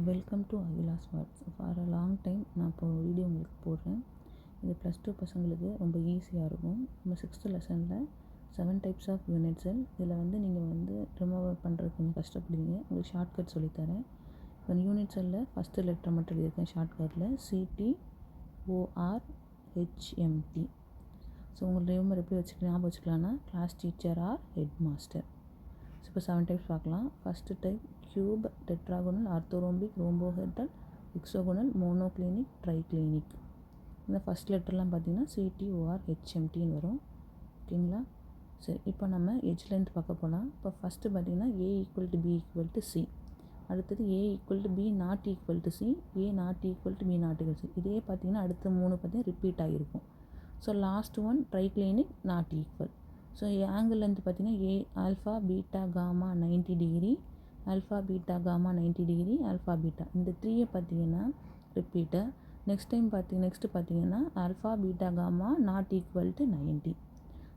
Welcome to Akila's words. For a long time நான் இப்போ video உங்களுக்கு போடுறேன். இது +2 பசங்களுக்கு ரொம்ப ஈஸியாக இருக்கும். நம்ம 6th லெசனில் 7 டைப்ஸ் ஆஃப் யூனிட் செல். இதில் நீங்கள் ரிமூவ் பண்ணுறதுக்கு கொஞ்சம் கஷ்டப்படுவீங்க. உங்களுக்கு ஷார்ட்கட் சொல்லித்தரேன். இப்போ யூனிட் செல்லில் ஃபஸ்ட்டு லெட்டர் மட்டும் எழுதியிருக்கேன் ஷார்ட்கட்டில் CTORHMT. ஸோ உங்களுக்கு ரிமூவர் எப்படி ஞாபகம் வச்சுக்கலான்னா class teacher or head master. So இப்போ 7 டைப்ஸ் பார்க்கலாம். First type cube, tetragonal, orthorhombic, rhombohedral, hexagonal, monoclinic, triclinic. இந்த ஃபஸ்ட் லெட்டர்லாம் பார்த்தீங்கன்னா CTORHMTன்னு வரும். ஓகேங்களா? சரி, இப்போ நம்ம எட்ஜ் லென்த் பார்க்க போகலாம். இப்போ ஃபஸ்ட்டு பார்த்தீங்கன்னா A = B = C. அடுத்தது A = B ≠ C, A ≠ B ≠ C. இதே பார்த்தீங்கன்னா அடுத்த 3 பார்த்தீங்கன்னா ரிப்பீட் ஆகிருக்கும். So last one triclinic not equal. So angle length பார்த்தீங்கன்னா alpha beta gamma 90 degree, alpha beta gamma 90 degree, alpha beta இந்த 3 பார்த்தீங்கன்னா ரிப்பீட்டர். நெக்ஸ்ட்டு பார்த்தீங்கன்னா alpha beta gamma not equal to 90.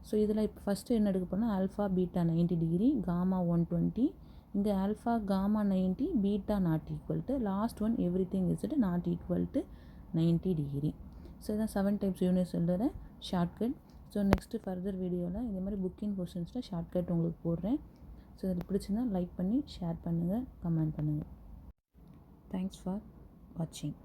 So இதில் இப்போ ஃபஸ்ட்டு என்ன எடுக்க போனால் ஆல்ஃபா பீட்டா 90 டிகிரி, காமா 120. இங்கே alpha gamma 90, beta not equal to, last one everything is not equal to 90 degree. So இதான் 7 டைப்ஸ் யூனிட் செல்லோட shortcut. So next further வீடியோவில் இதே மாதிரி புக்கிங் கொஸ்டின்ஸில் ஷார்ட்கட் உங்களுக்கு போடுறேன். ஸோ இது பிடிச்சிருந்தால் லைக் பண்ணி ஷேர் பண்ணுங்கள், கமெண்ட் பண்ணுங்கள். தேங்க்ஸ் ஃபார் வாட்சிங்.